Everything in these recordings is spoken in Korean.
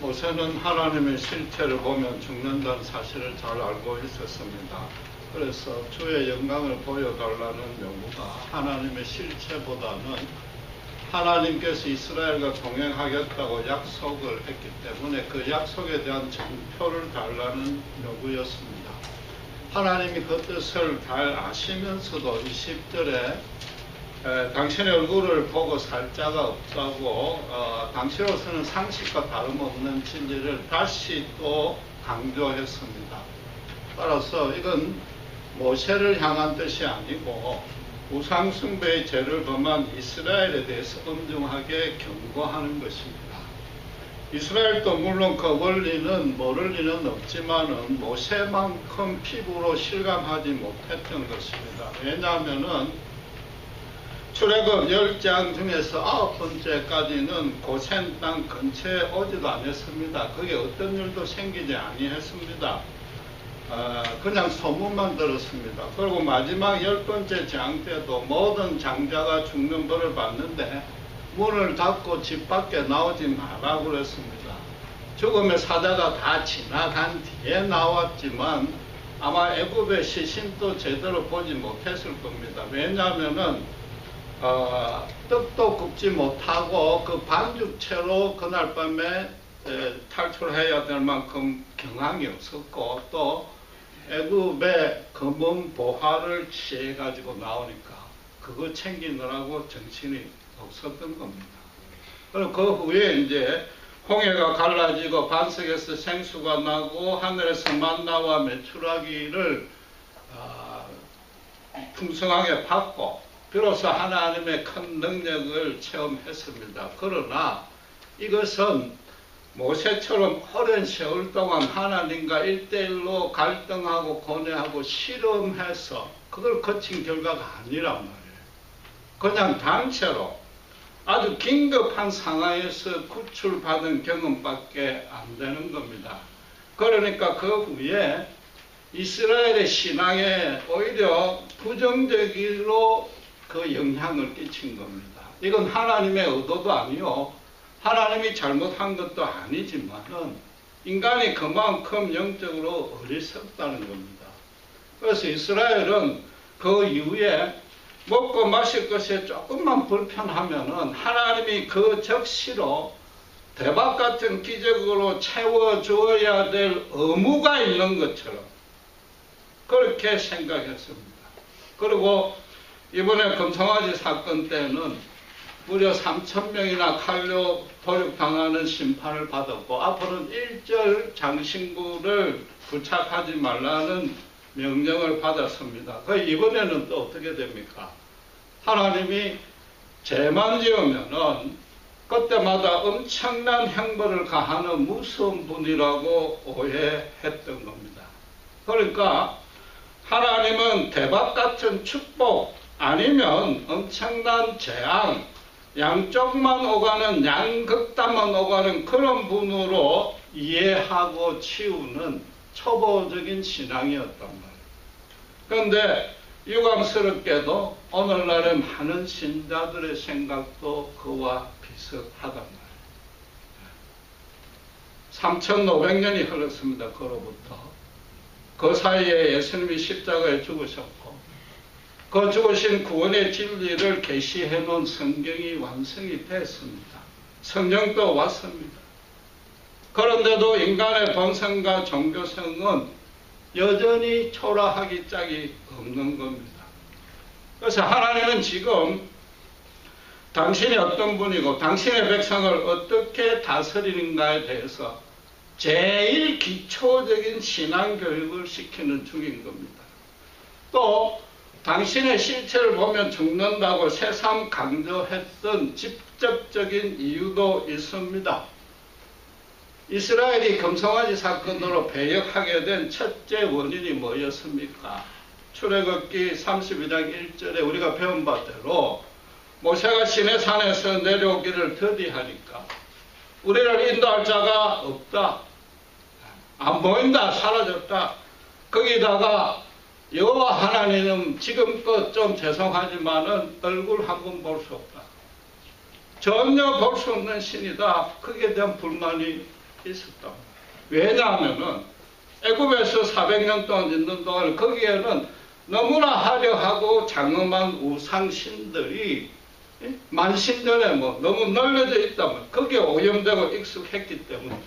모세는 하나님의 실체를 보면 죽는다는 사실을 잘 알고 있었습니다. 그래서 주의 영광을 보여달라는 요구가 하나님의 실체보다는 하나님께서 이스라엘과 동행하겠다고 약속을 했기 때문에 그 약속에 대한 증표를 달라는 요구였습니다. 하나님이 그 뜻을 잘 아시면서도 20절에 당신의 얼굴을 보고 살 자가 없다고 당시로서는 상식과 다름없는 진리를 다시 또 강조했습니다. 따라서 이건 모세를 향한 뜻이 아니고 우상숭배의 죄를 범한 이스라엘에 대해서 엄중하게 경고하는 것입니다. 이스라엘도 물론 그 원리는 모를 리는 없지만은 모세만큼 피부로 실감하지 못했던 것입니다. 왜냐하면은 출애굽 10장 중에서 9번째까지는 고센 땅 근처에 오지도 않았습니다. 거기에 어떤 일도 생기지 아니했습니다. 그냥 소문만 들었습니다. 그리고 마지막 10번째 장 때도 모든 장자가 죽는 벌을 받는데 문을 닫고 집 밖에 나오지 마라 그랬습니다. 죽음의 사자가 다 지나간 뒤에 나왔지만 아마 애굽의 시신도 제대로 보지 못했을 겁니다. 왜냐하면은 떡도 굽지 못하고 그 반죽채로 그날 밤에 탈출해야 될 만큼 경황이 없었고 또 애굽의 검은 보화를 취해 가지고 나오니까 그거 챙기느라고 정신이 없었던 겁니다. 그리고 그 후에 이제 홍해가 갈라지고 반석에서 생수가 나고 하늘에서 만나와 메추라기를 풍성하게 받고 비로소 하나님의 큰 능력을 체험했습니다. 그러나 이것은 모세처럼 오랜 세월 동안 하나님과 1대1로 갈등하고 고뇌하고 실험해서 그걸 거친 결과가 아니란 말이에요. 그냥 단체로 아주 긴급한 상황에서 구출받은 경험밖에 안 되는 겁니다. 그러니까 그 후에 이스라엘의 신앙에 오히려 부정적으로 그 영향을 끼친 겁니다. 이건 하나님의 의도도 아니요 하나님이 잘못한 것도 아니지만은 인간이 그만큼 영적으로 어리석다는 겁니다. 그래서 이스라엘은 그 이후에 먹고 마실 것에 조금만 불편하면은 하나님이 그 적시로 대박 같은 기적으로 채워주어야 될 의무가 있는 것처럼 그렇게 생각했습니다. 그리고 이번에 금송아지 사건 때는 무려 3,000명이나 칼로 도륙당하는 심판을 받았고 앞으로는 일절 장신구를 부착하지 말라는 명령을 받았습니다. 그 이번에는 또 어떻게 됩니까? 하나님이 죄만 지으면은 그때마다 엄청난 형벌을 가하는 무서운 분이라고 오해했던 겁니다. 그러니까 하나님은 대박 같은 축복 아니면 엄청난 재앙, 양쪽만 오가는 양극단만 오가는 그런 분으로 이해하고 치우는 초보적인 신앙이었단 말이에요. 그런데 유감스럽게도 오늘날의 많은 신자들의 생각도 그와 비슷하단 말이에요. 3,500년이 흘렀습니다. 그로부터. 그 사이에 예수님이 십자가에 죽으셨고 그 죽으신 구원의 진리를 계시해 놓은 성경이 완성이 됐습니다. 성령도 왔습니다. 그런데도 인간의 본성과 종교성은 여전히 초라하기 짝이 없는 겁니다. 그래서 하나님은 지금 당신이 어떤 분이고 당신의 백성을 어떻게 다스리는가에 대해서 제일 기초적인 신앙교육을 시키는 중인 겁니다. 또 당신의 실체를 보면 죽는다고 새삼 강조했던 직접적인 이유도 있습니다. 이스라엘이 금송아지 사건으로 배역하게 된 첫째 원인이 뭐였습니까? 출애굽기 32장 1절에 우리가 배운 바대로 모세가 시내산에서 내려오기를 더디하니까 우리를 인도할 자가 없다. 안 보인다. 사라졌다. 거기다가 여호와 하나님은 지금껏 좀 죄송하지만은 얼굴 한번 볼 수 없다. 전혀 볼 수 없는 신이다. 거기에 대한 불만이 있었다. 왜냐하면은 애굽에서 400년 동안 있는 동안 거기에는 너무나 화려하고 장엄한 우상신들이 만신전에 뭐 너무 널려져 있다면 거기에 오염되고 익숙했기 때문에.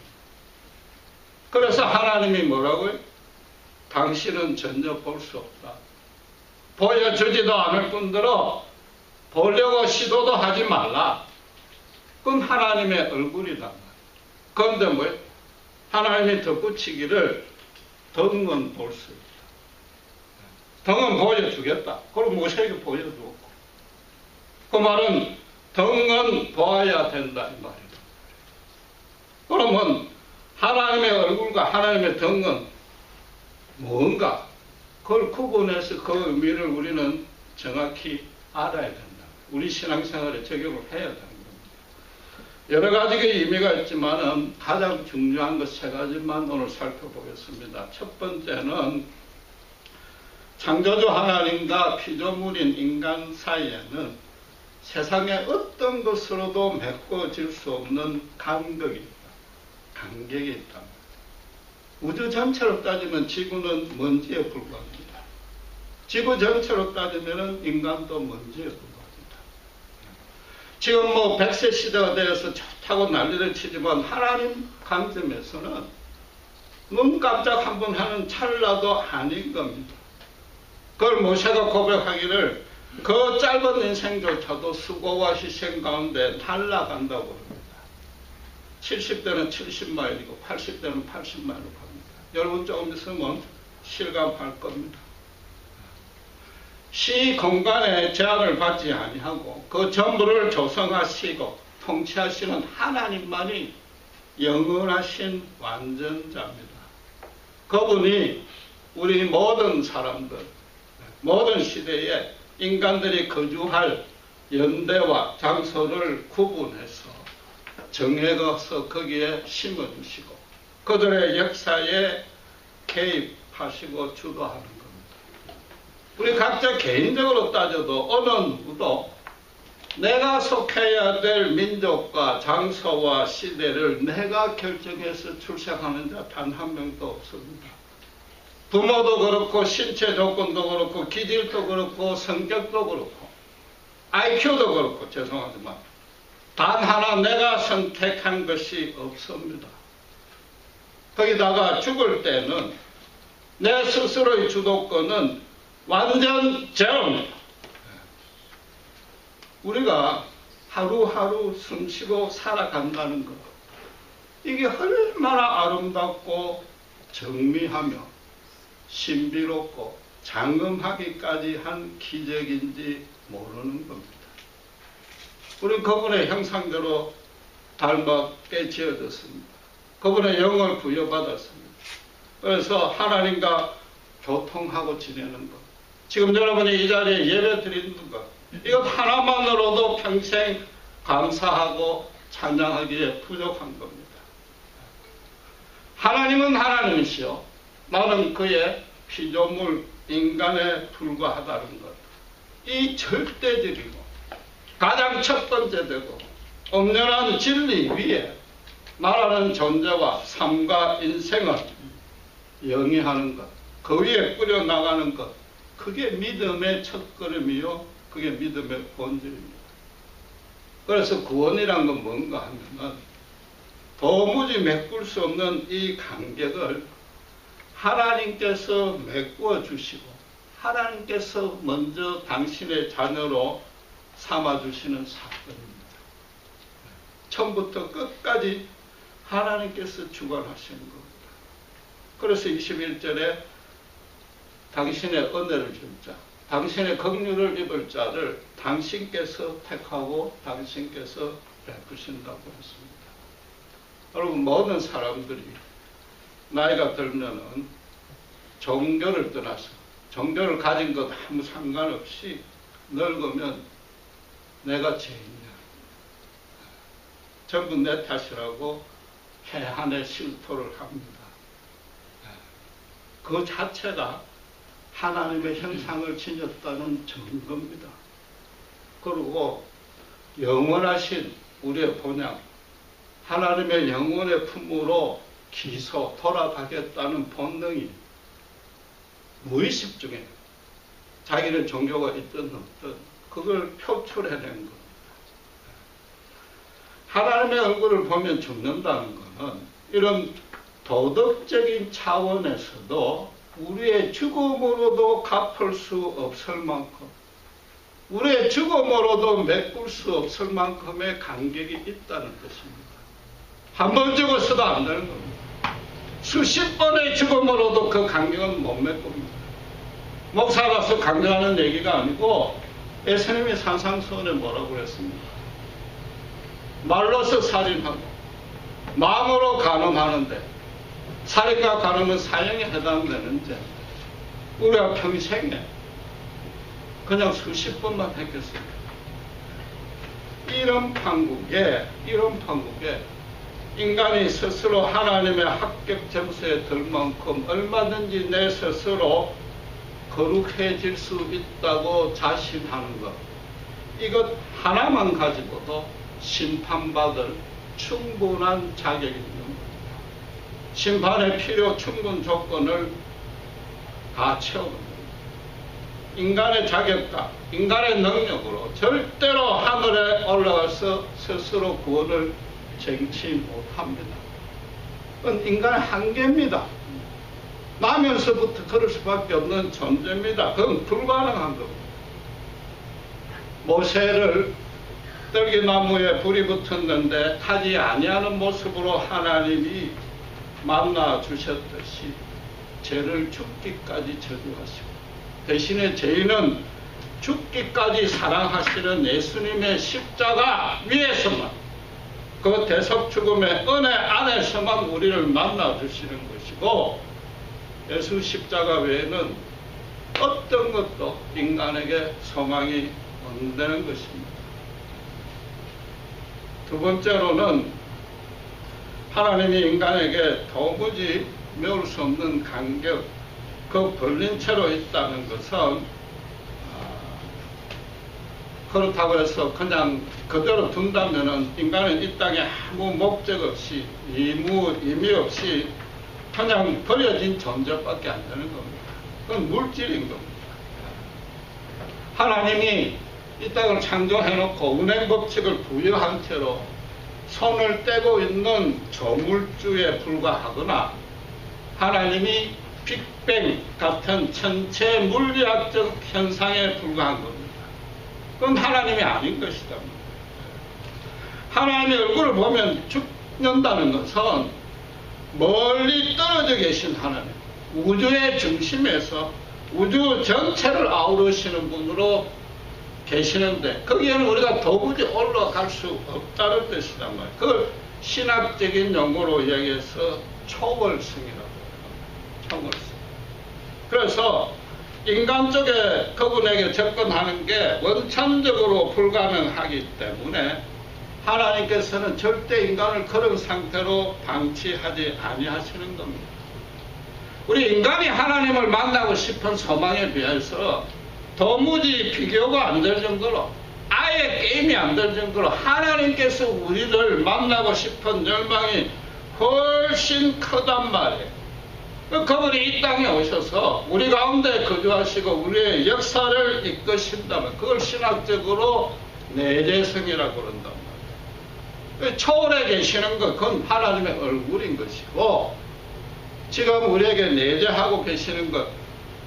그래서 하나님이 뭐라고요? 당신은 전혀 볼 수 없다. 보여주지도 않을 뿐더러 보려고 시도도 하지 말라. 그건 하나님의 얼굴이란 말이에요. 그런데 뭐 하나님이 덧붙이기를 등은 볼 수 있다. 등은 보여주겠다. 그럼 모세에게 보여주고. 그 말은 등은 보아야 된다 이 말이다. 그러면 하나님의 얼굴과 하나님의 등은 뭔가 그걸 구분해서 그 의미를 우리는 정확히 알아야 된다. 우리 신앙생활에 적용을 해야 된다. 여러 가지의 의미가 있지만 가장 중요한 것 세 가지만 오늘 살펴보겠습니다. 첫 번째는 창조주 하나님과 피조물인 인간 사이에는 세상의 어떤 것으로도 메꿔질 수 없는 간격이 있다. 간격이 있다. 우주 전체로 따지면 지구는 먼지에 불과합니다. 지구 전체로 따지면 인간도 먼지에 불과합니다. 지금 뭐 100세 시대가 되어서 좋다고 난리를 치지만 하나님 관점에서는 눈 깜짝 한번 하는 찰나도 아닌 겁니다. 그걸 모세가 고백하기를 그 짧은 인생조차도 수고와 희생 가운데 날아간다고 합니다. 70대는 70마일이고 80대는 80마일로 갑니다. 여러분 조금 있으면 실감할 겁니다. 시 공간에 제한을 받지 아니하고 그 전부를 조성하시고 통치하시는 하나님만이 영원하신 완전자입니다. 그분이 우리 모든 사람들, 모든 시대에 인간들이 거주할 연대와 장소를 구분해서 정해서 거기에 심어주시고 그들의 역사에 개입하시고 주도하는 겁니다. 우리 각자 개인적으로 따져도 어느 누구도 내가 속해야 될 민족과 장소와 시대를 내가 결정해서 출생하는 자 단 한 명도 없습니다. 부모도 그렇고 신체 조건도 그렇고 기질도 그렇고 성격도 그렇고 IQ도 그렇고 죄송하지만 단 하나 내가 선택한 것이 없습니다. 거기다가 죽을 때는 내 스스로의 주도권은 완전 제로입니다. 우리가 하루하루 숨쉬고 살아간다는 것, 이게 얼마나 아름답고 정미하며 신비롭고 장엄하기까지 한 기적인지 모르는 겁니다. 우리는 그분의 형상대로 닮게 지어졌습니다. 그분의 영을 부여받았습니다. 그래서 하나님과 교통하고 지내는 것, 지금 여러분이 이 자리에 예배 드리는 것, 이것 하나만으로도 평생 감사하고 찬양하기에 부족한 겁니다. 하나님은 하나님이시요 나는 그의 피조물 인간에 불과하다는 것, 이 절대적이고 가장 첫 번째 되고 엄연한 진리 위에 나라는 존재와 삶과 인생을 영위하는 것, 그 위에 뿌려나가는 것, 그게 믿음의 첫걸음이요 그게 믿음의 본질입니다. 그래서 구원이란 건 뭔가 하면은 도무지 메꿀 수 없는 이 간격을 하나님께서 메꾸어 주시고 하나님께서 먼저 당신의 자녀로 삼아주시는 사건입니다. 처음부터 끝까지 하나님께서 주관하시는 겁니다. 그래서 21절에 당신의 은혜를 줄 자, 당신의 긍휼을 입을 자를 당신께서 택하고 당신께서 베푸신다고 했습니다. 여러분 모든 사람들이 나이가 들면은 종교를 떠나서 종교를 가진 것 아무 상관없이 늙으면 내가 죄인이야, 전부 내 탓이라고 해한의 실토를 합니다. 그 자체가 하나님의 형상을 지녔다는 증거입니다. 그리고 영원하신 우리의 본향 하나님의 영혼의 품으로 돌아가겠다는 본능이 무의식 중에 자기는 종교가 있든 없든 그걸 표출해낸 겁니다. 하나님의 얼굴을 보면 죽는다는 것은 이런 도덕적인 차원에서도 우리의 죽음으로도 갚을 수 없을 만큼, 우리의 죽음으로도 메꿀 수 없을 만큼의 간격이 있다는 것입니다. 한 번 죽어서도 안 되는 겁니다. 수십 번의 죽음으로도 그 간격은 못 메꿉니다. 목사라서 강조하는 얘기가 아니고 예수님이 산상수훈에 뭐라고 그랬습니까? 말로서 살인하고 마음으로 간음하는데 살인과 간음은 사형에 해당되는데 우리가 평생에 그냥 수십 번만 했겠습니다. 이런 판국에 인간이 스스로 하나님의 합격 점수에 들 만큼 얼마든지 내 스스로 거룩해질 수 있다고 자신하는 것, 이것 하나만 가지고도 심판받을 충분한 자격이 있는 겁니다. 심판의 필요 충분 조건을 다 채우는 겁니다. 인간의 자격과 인간의 능력으로 절대로 하늘에 올라가서 스스로 구원을 쟁취 못합니다. 그건 인간의 한계입니다. 나면서부터 그럴 수밖에 없는 존재입니다. 그건 불가능한 겁니다. 모세를 떨기나무에 불이 붙었는데 타지 아니하는 모습으로 하나님이 만나 주셨듯이 죄를 죽기까지 저주하시고 대신에 죄인은 죽기까지 사랑하시는 예수님의 십자가 위에서만, 그 대속 죽음의 은혜 안에서만 우리를 만나 주시는 것이고, 예수 십자가 외에는 어떤 것도 인간에게 소망이 없는 것입니다. 두 번째로는 하나님이 인간에게 도무지 메울 수 없는 간격, 그 벌린 채로 있다는 것은 그렇다고 해서 그냥 그대로 둔다면은 인간은 이 땅에 아무 목적 없이 의미 없이 그냥 버려진 존재밖에 안 되는 겁니다. 그건 물질인 겁니다. 하나님이 이 땅을 창조해놓고 운행 법칙을 부여한 채로 손을 떼고 있는 조물주에 불과하거나 하나님이 빅뱅 같은 천체 물리학적 현상에 불과한 겁니다. 그건 하나님이 아닌 것이다. 하나님의 얼굴을 보면 죽는다는 것은 멀리 떨어져 계신 하나님, 우주의 중심에서 우주 전체를 아우르시는 분으로 계시는데 거기에는 우리가 도무지 올라갈 수 없다는 뜻이란 말이에요. 그걸 신학적인 용어로 이야기해서 초월성이라고 해요. 초월성. 그래서 인간 쪽에 그분에게 접근하는 게 원천적으로 불가능하기 때문에 하나님께서는 절대 인간을 그런 상태로 방치하지 아니하시는 겁니다. 우리 인간이 하나님을 만나고 싶은 소망에 비해서 도무지 비교가 안 될 정도로, 아예 게임이 안 될 정도로 하나님께서 우리를 만나고 싶은 열망이 훨씬 크단 말이에요. 그분이 이 땅에 오셔서 우리 가운데 거주하시고 우리의 역사를 이끄신다면 그걸 신학적으로 내재성이라고 그런단 말이에요. 초월해 계시는 것, 그건 하나님의 얼굴인 것이고, 지금 우리에게 내재하고 계시는 것,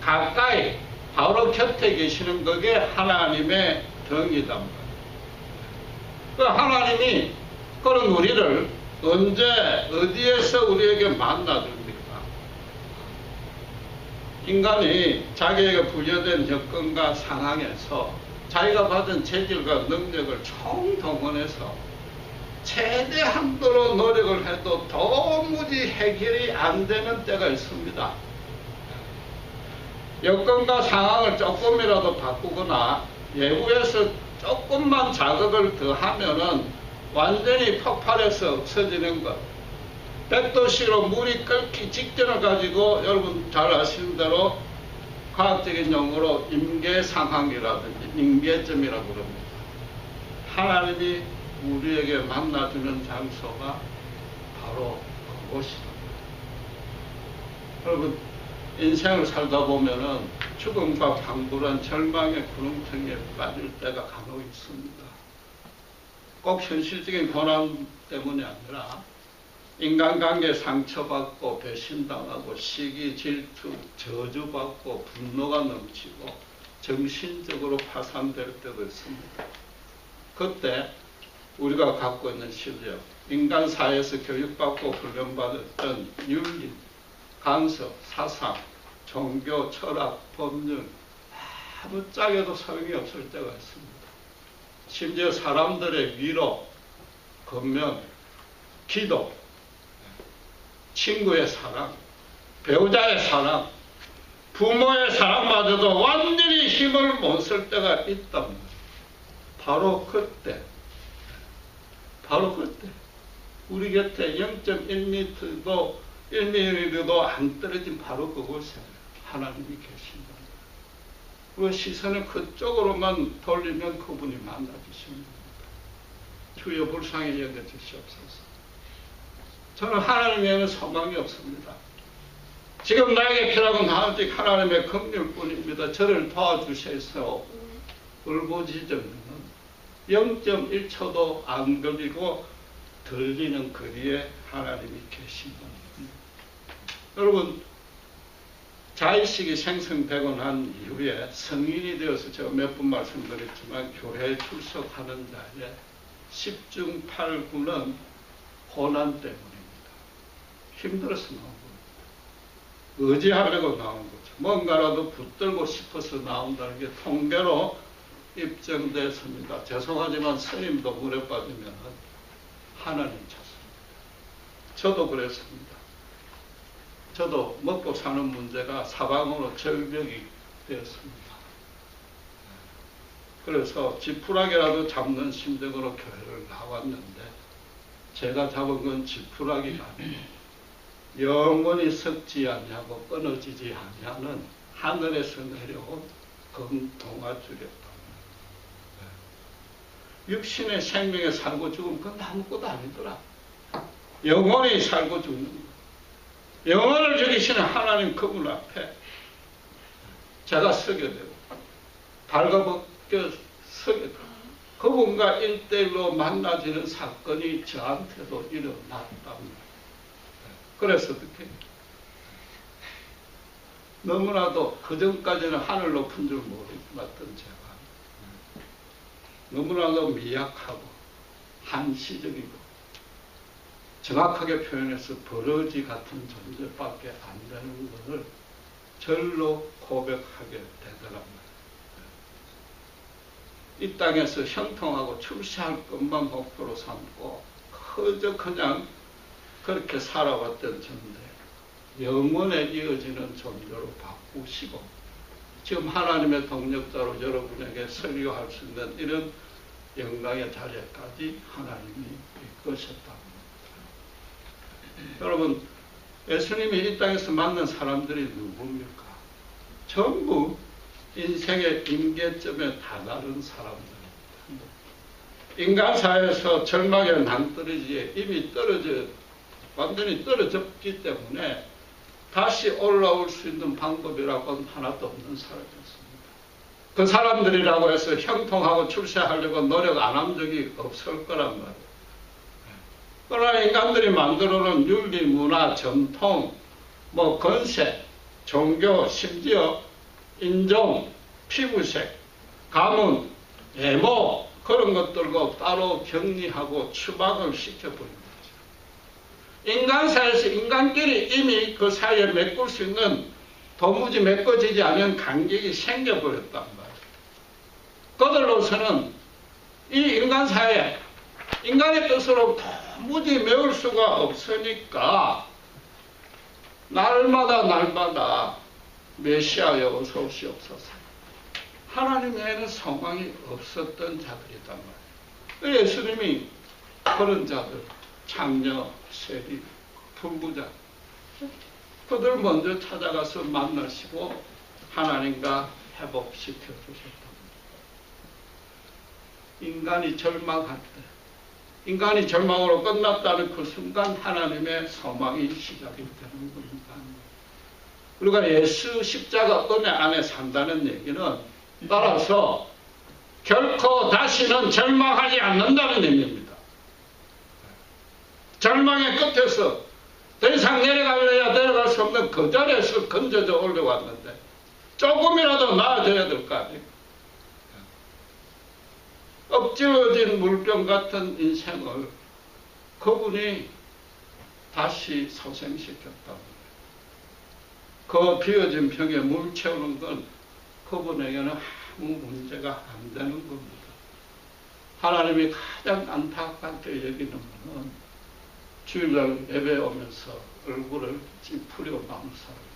가까이 바로 곁에 계시는 그게 하나님의 덩이단 말이에요. 그 하나님이 그런 우리를 언제 어디에서 우리에게 만나줍니까? 인간이 자기에게 부여된 여건과 상황에서 자기가 받은 재질과 능력을 총동원해서 최대한도로 노력을 해도 도무지 해결이 안 되는 때가 있습니다. 여건과 상황을 조금이라도 바꾸거나 외부에서 조금만 자극을 더하면은 완전히 폭발해서 없어지는 것. 100도씨로 물이 끓기 직전을 가지고 여러분 잘 아시는 대로 과학적인 용어로 임계상황이라든지 임계점이라고 그럽니다. 하나님이 우리에게 만나주는 장소가 바로 그것이다. 여러분, 인생을 살다 보면은 죽음과 방불한 절망의 구렁텅이에 빠질 때가 간혹 있습니다. 꼭 현실적인 고난 때문이 아니라 인간관계에 상처받고 배신당하고 시기, 질투, 저주받고 분노가 넘치고 정신적으로 파산될 때도 있습니다. 그때 우리가 갖고 있는 실력, 인간 사회에서 교육받고 훈련받았던 윤리, 간섭, 사상, 종교, 철학, 법률 아무 짝에도 소용이 없을 때가 있습니다. 심지어 사람들의 위로, 권면, 기도, 친구의 사랑, 배우자의 사랑, 부모의 사랑마저도 완전히 힘을 못 쓸 때가 있단 말이에요. 바로 그때 우리 곁에 0.1m도 1mm도 안 떨어진 바로 그곳에 하나님이 계신다. 그 시선을 그쪽으로만 돌리면 그분이 만나주십니다. 주여 불쌍히 여겨주시옵소서. 저는 하나님 외에는 소망이 없습니다. 지금 나에게 필요한 건 오직 하나님의 긍휼뿐입니다. 저를 도와주셔서 울부짖으면 0.1초도 안 걸리고 들리는 거리에 하나님이 계십니다. 여러분, 자의식이 생성되고 난 이후에 성인이 되어서 제가 몇 번 말씀드렸지만 교회에 출석하는 자의 10중 8구는 고난 때문입니다. 힘들어서 나온 겁니다. 의지하려고 나온 거죠. 뭔가라도 붙들고 싶어서 나온다는 게 통계로 입증됐습니다. 죄송하지만 스님도 물에 빠지면 하나님 찾습니다. 저도 그랬습니다. 저도 먹고 사는 문제가 사방으로 절벽이 되었습니다. 그래서 지푸라기라도 잡는 심정으로 교회를 나왔는데 제가 잡은 건 지푸라기가 아니에요. 영원히 썩지 않냐고 끊어지지 않냐는 하늘에서 내려온 금동아줄이었다. 육신의 생명에 살고 죽으면 그건 아무것도 아니더라. 영원히 살고 죽는 거. 영혼을 죽이시는 하나님 그분 앞에 제가 서게 되고 발가벗겨 서게 되고 그분과 1대1로 만나지는 사건이 저한테도 일어났답니다. 그래서 어떻게 너무나도 그전까지는 하늘 높은 줄 몰랐던 제가 너무나도 미약하고 한시적이고 정확하게 표현해서 버러지 같은 존재밖에 안 되는 것을 절로 고백하게 되더랍니다. 이 땅에서 형통하고 출세할 것만 목표로 삼고 그저 그냥 그렇게 살아왔던 존재, 영원에 이어지는 존재로 바꾸시고 지금 하나님의 동력자로 여러분에게 설교할 수 있는 이런 영광의 자리까지 하나님이 이끄셨다. 여러분, 예수님이 이 땅에서 만난 사람들이 누굽니까? 전부 인생의 임계점에 다다른 사람들입니다. 인간 사회에서 절망의 낭떠러지에 이미 완전히 떨어졌기 때문에 다시 올라올 수 있는 방법이라고는 하나도 없는 사람이었습니다. 그 사람들이라고 해서 형통하고 출세하려고 노력 안 한 적이 없을 거란 말이에요. 그러나 인간들이 만들어놓은 윤리, 문화, 전통, 권세, 종교, 심지어 인종, 피부색, 가문, 외모 그런 것들과 따로 격리하고 추방을 시켜버린 거죠. 인간 사회에서 인간끼리 이미 그 사이에 메꿀 수 있는 도무지 메꿔지지 않은 간격이 생겨버렸단 말이에요. 그들로서는 이 인간 사회에 인간의 뜻으로 도무지 메울 수가 없으니까 날마다 메시아여 어서 오시옵소서. 하나님 외에는 소망이 없었던 자들이단 말이에요. 예수님이 그런 자들, 창녀, 세리, 불구자 그들 먼저 찾아가서 만나시고 하나님과 회복시켜 주셨답니다. 인간이 절망할 때 인간이 절망으로 끝났다는 그 순간 하나님의 소망이 시작이 되는 겁니다. 우리가 예수 십자가 은혜 안에 산다는 얘기는 따라서 결코 다시는 절망하지 않는다는 의미입니다. 절망의 끝에서 더 이상 내려갈래야 내려갈 수 없는 그 자리에서 건져져 올라왔는데 조금이라도 나아져야 될 거 아니에요. 엎질러진 물병 같은 인생을 그분이 다시 소생시켰다. 그 비어진 병에 물 채우는 건 그분에게는 아무 문제가 안 되는 겁니다. 하나님이 가장 안타깝게 여기는 것은 주일날 예배 오면서 얼굴을 찌푸려 마는 사람입니다.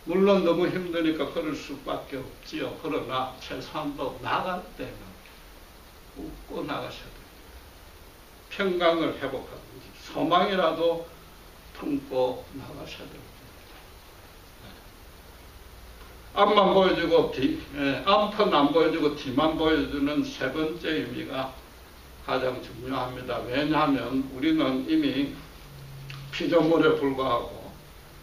물론 너무 힘드니까 그럴 수밖에 없지요. 그러나 최소한도 나갈 때는 웃고 나가셔야 됩니다. 평강을 회복하든지 소망이라도 품고 나가셔야 됩니다. 앞만 보여주고 앞은 안 보여주고 뒤만 보여주는 세 번째 의미가 가장 중요합니다. 왜냐하면 우리는 이미 피조물에 불과하고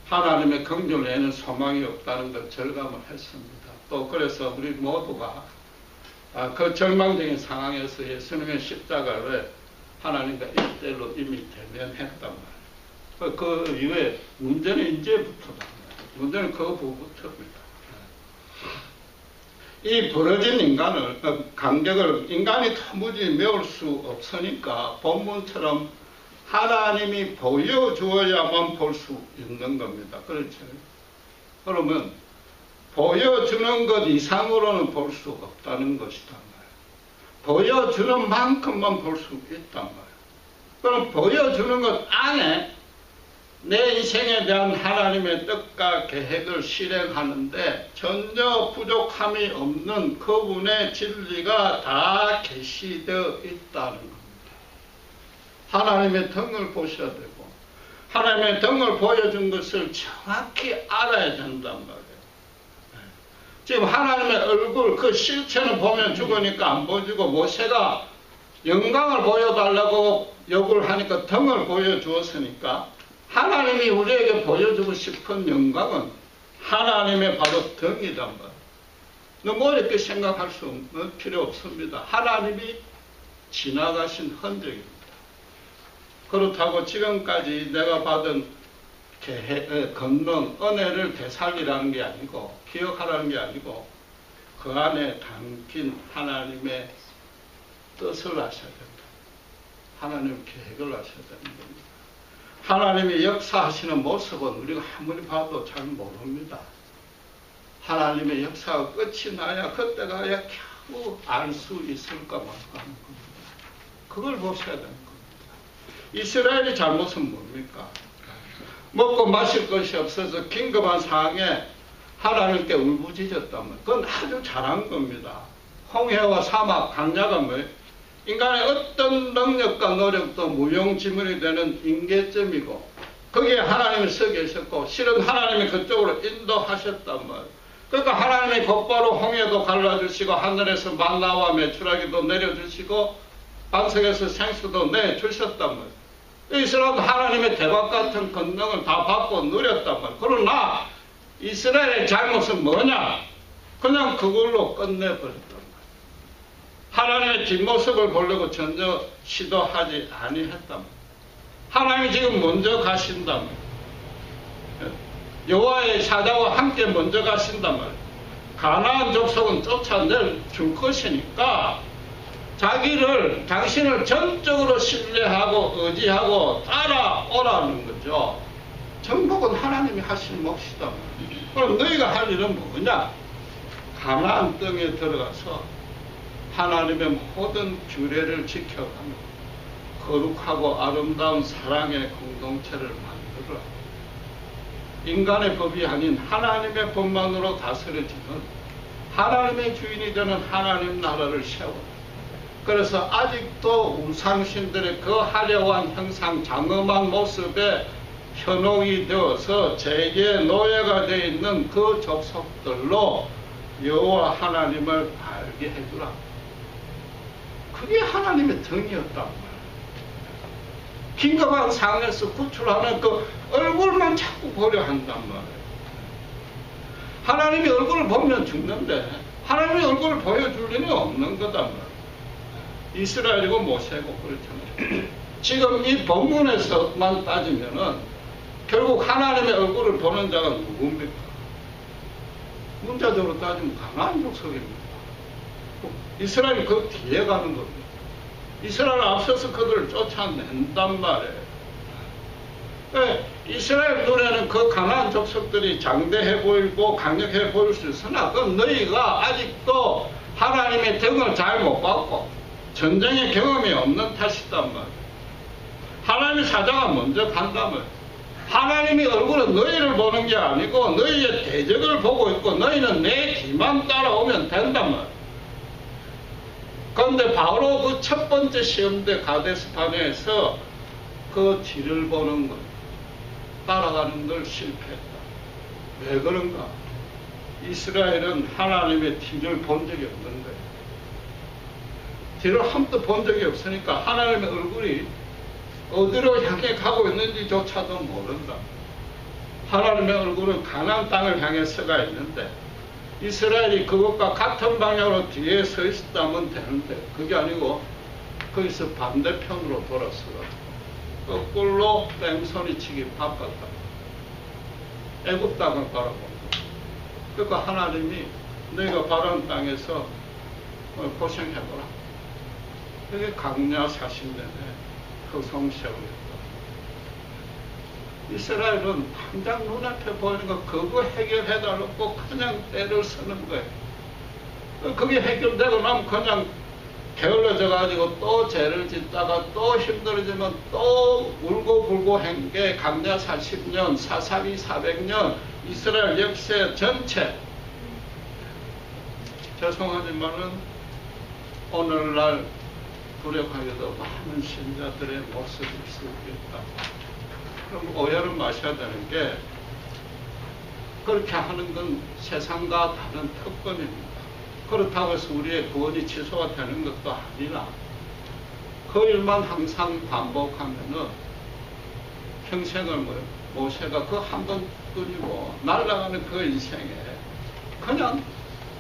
하나님의 긍휼 외에는 소망이 없다는 걸 절감을 했습니다. 또 그래서 우리 모두가 그 절망적인 상황에서 예수님의 십자가를 하나님과 일대일로 이미 대면했단 말이에요. 그 이후에 문제는 이제부터다. 문제는 그 후부터입니다. 이 벌어진 인간을 간격을 인간이 도무지 메울 수 없으니까 본문처럼 하나님이 보여주어야만 볼 수 있는 겁니다. 그렇죠? 그러면 보여주는 것 이상으로는 볼 수 없다는 것이단 말이에요. 보여주는 만큼만 볼 수 있단 말이에요. 그럼 보여주는 것 안에 내 인생에 대한 하나님의 뜻과 계획을 실행하는데 전혀 부족함이 없는 그분의 진리가 다 계시되어 있다는 겁니다. 하나님의 등을 보셔야 되고 하나님의 등을 보여준 것을 정확히 알아야 된단 말이에요. 지금 하나님의 얼굴 그 실체는 보면 죽으니까 안 보여주고 모세가 영광을 보여달라고 요구를 하니까 등을 보여주었으니까 하나님이 우리에게 보여주고 싶은 영광은 하나님의 바로 등이란 말이에요. 너무 어렵게 생각할 수 필요 없습니다. 하나님이 지나가신 흔적입니다. 그렇다고 지금까지 내가 받은 권능, 은혜를 되살리라는 게 아니고 기억하라는 게 아니고 그 안에 담긴 하나님의 뜻을 아셔야 된다. 하나님 계획을 아셔야 되는 겁니다. 하나님이 역사하시는 모습은 우리가 아무리 봐도 잘 모릅니다. 하나님의 역사가 끝이 나야 그때 가야 겨우 알 수 있을까 말까 하는 겁니다. 그걸 보셔야 되는 겁니다. 이스라엘의 잘못은 뭡니까? 먹고 마실 것이 없어서 긴급한 상황에 하나님께 울부짖었다면 그건 아주 잘한 겁니다. 홍해와 사막, 강야가 뭐예요? 인간의 어떤 능력과 노력도 무용지물이 되는 인계점이고 거기에 하나님이 서 계셨고 실은 하나님이 그쪽으로 인도하셨단 말이에요. 그러니까 하나님이 곧바로 홍해도 갈라주시고 하늘에서 만나와 메추라기도 내려주시고 반석에서 생수도 내주셨단 말이에요. 이스라엘도 하나님의 대박 같은 권능을 다 받고 누렸단 말이에요. 그러나 이스라엘의 잘못은 뭐냐? 그냥 그걸로 끝내버렸단 말이에요. 하나님의 뒷모습을 보려고 전혀 시도하지 아니했단 말이에요. 하나님이 지금 먼저 가신단 말이에요. 여호와의 사자와 함께 먼저 가신단 말이에요. 가나안 족속은 쫓아낼 줄 것이니까 당신을 전적으로 신뢰하고 의지하고 따라오라는 거죠. 정복은 하나님이 하신 몫이다. 그럼 너희가 할 일은 뭐냐? 가나안 땅에 들어가서 하나님의 모든 규례를 지켜가며 거룩하고 아름다운 사랑의 공동체를 만들어라. 인간의 법이 아닌 하나님의 법만으로 다스려지는 하나님의 주인이 되는 하나님 나라를 세워라. 그래서 아직도 우상신들의 그 화려한 형상, 장엄한 모습에 현혹이 되어서 제게 노예가 되어 있는 그 족속들로 여호와 하나님을 알게 해주라. 그게 하나님의 정이었단 말이에요. 긴급한 상황에서 구출하는 그 얼굴만 자꾸 보려 한단 말이에요. 하나님의 얼굴을 보면 죽는데 하나님의 얼굴을 보여줄 리는 없는 거단 말이에요. 이스라엘이고 모세고 그렇잖아요. 지금 이 본문에서만 따지면은 결국 하나님의 얼굴을 보는 자가 누굽니까? 문자적으로 따지면 가나안 족속입니다. 이스라엘이 그 뒤에 가는 겁니다. 이스라엘 앞서서 그들을 쫓아낸단 말이에요. 네, 이스라엘 눈에는 그 가나안 족속들이 장대해 보이고 강력해 보일 수 있으나 그 너희가 아직도 하나님의 등을 잘 못 받고 전쟁의 경험이 없는 탓이단 말이에요. 하나님의 사자가 먼저 간다면 하나님의 얼굴은 너희를 보는 게 아니고 너희의 대적을 보고 있고 너희는 내 뒤만 따라오면 된단 말이에요. 그런데 바로 그 첫 번째 시험대 가데스 바네에서 그 뒤를 보는 것, 따라가는 걸 실패했다. 왜 그런가? 이스라엘은 하나님의 뒤를 본 적이 없는 거예요. 뒤를 한 번도 본 적이 없으니까 하나님의 얼굴이 어디로 향해 가고 있는지조차도 모른다. 하나님의 얼굴은 가나안 땅을 향해 서가 있는데 이스라엘이 그것과 같은 방향으로 뒤에 서 있었다면 되는데 그게 아니고 거기서 반대편으로 돌아서가 거꾸로 뺑소니치기 바빴다. 애굽 땅을 바라본다. 그러니까 하나님이 너희가 바라는 땅에서 고생해보라. 그게 강야 40년에 허송세월이었다. 이스라엘은 당장 눈앞에 보이는 거 그거 해결해달라고 그냥 때를 쓰는 거예요. 그게 해결되고 나면 그냥 게을러져 가지고 또 죄를 짓다가 또 힘들어지면 또 울고 불고 한 게 강야 40년, 사사기 400년 이스라엘 역사 전체. 죄송하지만은 오늘날 불행하게도 많은 신자들의 모습을 쓰고 있다. 그럼 오해를 마셔야 되는 게 그렇게 하는 건 세상과 다른 특권입니다. 그렇다고 해서 우리의 구원이 취소가 되는 것도 아니라 그 일만 항상 반복하면은 평생을 모세가 그 한 번뿐이고 날아가는 그 인생에 그냥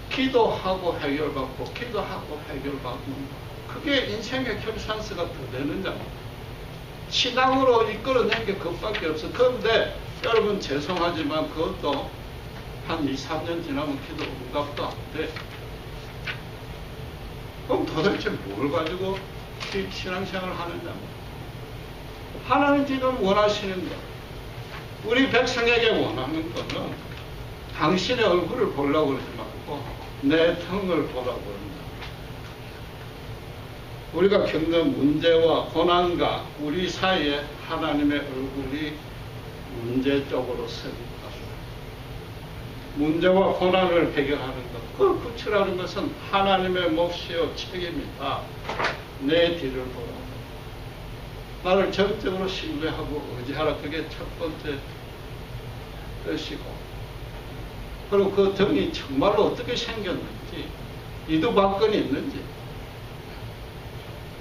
기도하고 해결받고 기도하고 해결받고 그게 인생의 결산서가 더 되느냐. 신앙으로 이끌어낸 게 그것밖에 없어. 그런데 여러분 죄송하지만 그것도 한 2, 3년 지나면 기도 응답도 안 돼. 그럼 도대체 뭘 가지고 신앙생활을 하느냐. 하나님 지금 원하시는 것, 우리 백성에게 원하는 것은 당신의 얼굴을 보려고 그러지 말고 내 등을 보라고 그런다. 우리가 겪는 문제와 고난과 우리 사이에 하나님의 얼굴이 문제적으로 섭니다. 문제와 고난을 해결하는 것, 그걸 구출하는 것은 하나님의 몫이요 책임이다. 내 뒤를 보라. 나를 전적으로 신뢰하고 의지하라. 그게 첫 번째 뜻이고, 그리고 그 등이 정말로 어떻게 생겼는지, 이두박근이 있는지,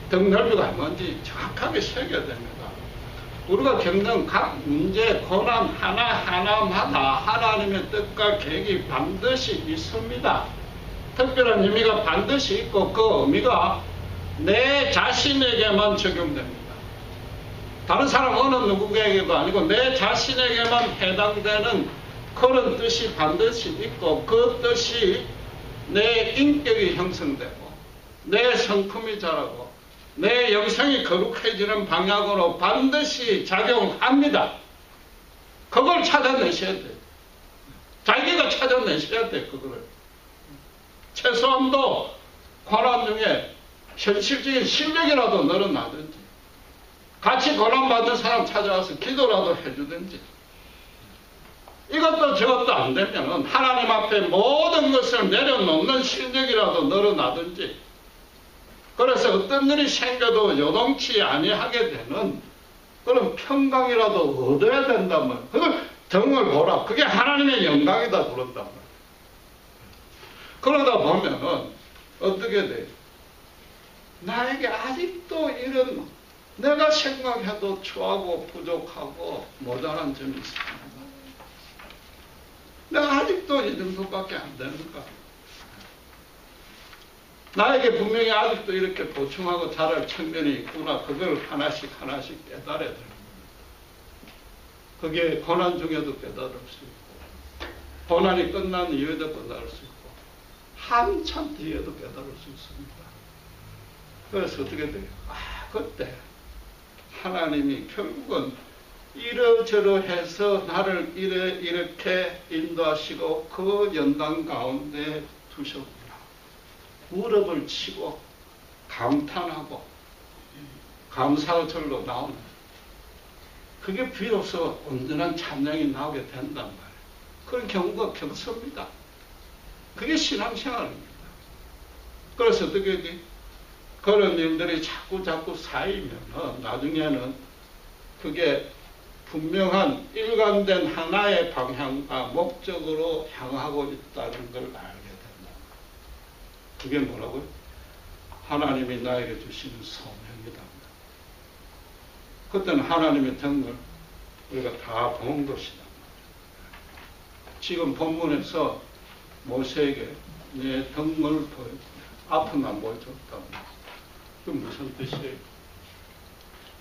등 넓이가 뭔지 정확하게 새겨야 됩니다. 우리가 겪는 각 문제, 고난 하나하나마다 하나님의 뜻과 계획이 반드시 있습니다. 특별한 의미가 반드시 있고 그 의미가 내 자신에게만 적용됩니다. 다른 사람 어느 누구에게도 아니고 내 자신에게만 해당되는 그런 뜻이 반드시 있고 그 뜻이 내 인격이 형성되고 내 성품이 자라고 내 영성이 거룩해지는 방향으로 반드시 작용합니다. 그걸 찾아내셔야 돼요. 자기가 찾아내셔야 돼요. 그거를. 최소한도 고난 중에 현실적인 실력이라도 늘어나든지 같이 고난받은 사람 찾아와서 기도라도 해주든지 이것도 저것도 안 되면 하나님 앞에 모든 것을 내려놓는 실력이라도 늘어나든지 그래서 어떤 일이 생겨도 요동치 아니하게 되는 그런 평강이라도 얻어야 된다면 그걸 등을 보라. 그게 하나님의 영광이다 그런단 말이에요. 그러다 보면은 어떻게 돼요? 나에게 아직도 이런 내가 생각해도 추하고 부족하고 모자란 점이 있습니다. 내가 아직도 이 정도밖에 안 되는가? 나에게 분명히 아직도 이렇게 보충하고 자랄 측면이 있구나. 그걸 하나씩 하나씩 깨달아야 됩니다. 그게 고난 중에도 깨달을 수 있고, 고난이 끝난 이후에도 깨달을 수 있고, 한참 뒤에도 깨달을 수 있습니다. 그래서 어떻게 돼요? 그때 하나님이 결국은 이러저러 해서 나를 이렇게 인도하시고 그 연단 가운데 두셨구나. 무릎을 치고 감탄하고 감사의 절로 나오는, 그게 비로소 온전한 찬양이 나오게 된단 말이에요. 그런 경우가 경섭니다. 그게 신앙생활입니다. 그래서 어떻게 돼? 그런 일들이 자꾸 쌓이면 나중에는 그게 분명한 일관된 하나의 방향과 목적으로 향하고 있다는 걸 알게 된다. 그게 뭐라고요? 하나님이 나에게 주시는 소명이다. 그때는 하나님의 등을 우리가 다 본 것이다. 지금 본문에서 모세에게 내 등을 보여주고 앞은 안 보여줬다. 그 무슨 뜻이에요?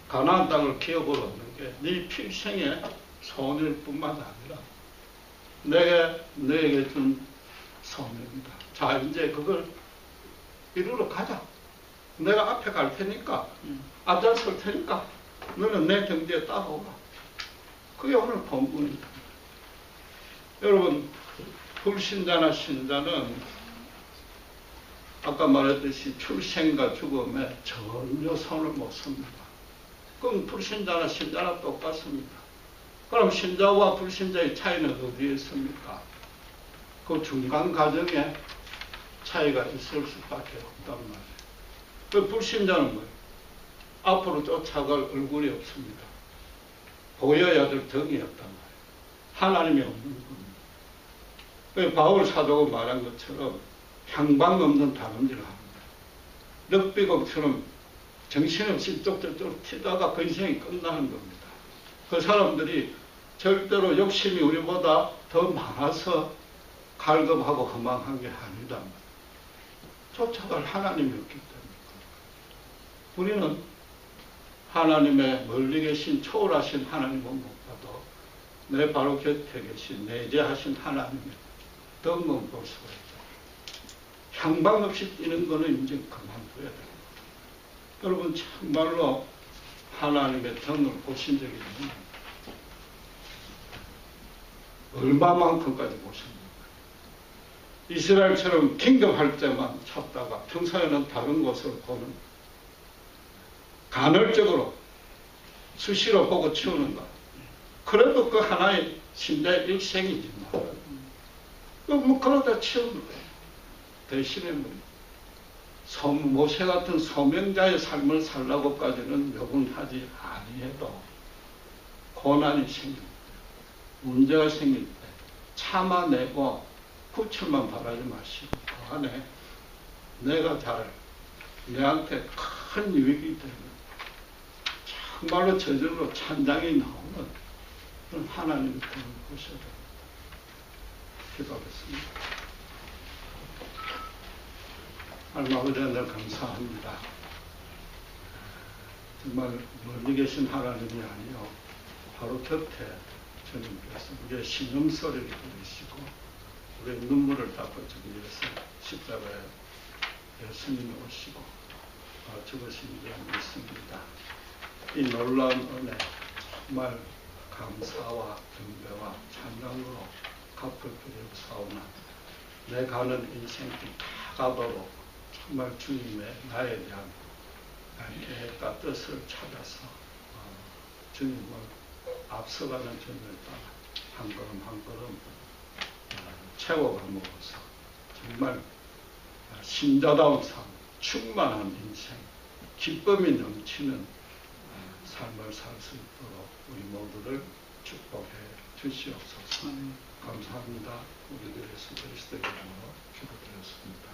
가나안 땅을 기업으로 얻는 게 네 필생의 소원일 뿐만 아니라 너에게 준 소명이다. 자, 이제 그걸 이루러 가자. 내가 앞에 갈 테니까, 앞장설 테니까 너는 내 등 뒤에 따라오라. 그게 오늘 본문입니다. 여러분, 불신자나 신자는 아까 말했듯이 출생과 죽음에 전혀 손을 못 씁니다. 그럼 불신자나 신자나 똑같습니다. 그럼 신자와 불신자의 차이는 어디에 있습니까? 그 중간 과정에 차이가 있을 수밖에 없단 말이에요. 그 불신자는 뭐예요? 앞으로 쫓아갈 얼굴이 없습니다. 보여야 될 덕이었단 말이에요. 하나님이 없는 겁니다. 그 바울 사도가 말한 것처럼 향방 없는 다름질을 합니다. 럭비공처럼 정신없이 쪽쪽쪽 튀다가 그 인생이 끝나는 겁니다. 그 사람들이 절대로 욕심이 우리보다 더 많아서 갈급하고 허망한 게 아니다. 쫓아갈 하나님이 없기 때문에. 우리는 하나님의 멀리 계신 초월하신 하나님은 못 봐도 내 바로 곁에 계신 내재하신 하나님의 덕은 볼 수가 있다. 향방 없이 뛰는 거는 이제 그만둬야 됩니다. 여러분 참말로 하나님의 등을 보신 적이 있나요? 얼마만큼까지 보십니까? 이스라엘처럼 긴급할 때만 찾다가 평소에는 다른 곳을 보는, 간헐적으로 수시로 보고 치우는 것. 그래도 그 하나의 신자의 일생이지만 뭐 그러다 치우는 거예요. 대신에 모세 같은 소명자의 삶을 살라고까지는 요구하지 아니해도 고난이 생길 때, 문제가 생길 때 참아내고 구출만 바라지 마시고 그 안에 내가 내한테 큰 유익이 되는, 정말로 저절로 찬장이 나오는 그런 하나님의 뜻을 보셔야 됩니다. 기도하겠습니다. 하나님 아버지 하나님 감사합니다. 정말 멀리 계신 하나님이 아니요 바로 곁에 주님께서 우리의 신음소리를 들으시고 우리의 눈물을 닦아주기 위해서 십자가에 예수님이 오시고 죽으신 줄 믿습니다. 이 놀라운 은혜 정말 감사와 경배와 찬양으로 갚을 필요 없사오나 내 가는 인생길 다 가도록 정말 주님의 나에 대한 계획과 뜻을 찾아서 주님을 앞서가는 주님을 따라 한 걸음 한 걸음 채워가면서 정말 신자다운 삶, 충만한 인생, 기쁨이 넘치는 삶을 살 수 있도록 우리 모두를 축복해 주시옵소서. 감사합니다. 우리 예수 그리스도의 이름으로 기도드렸습니다.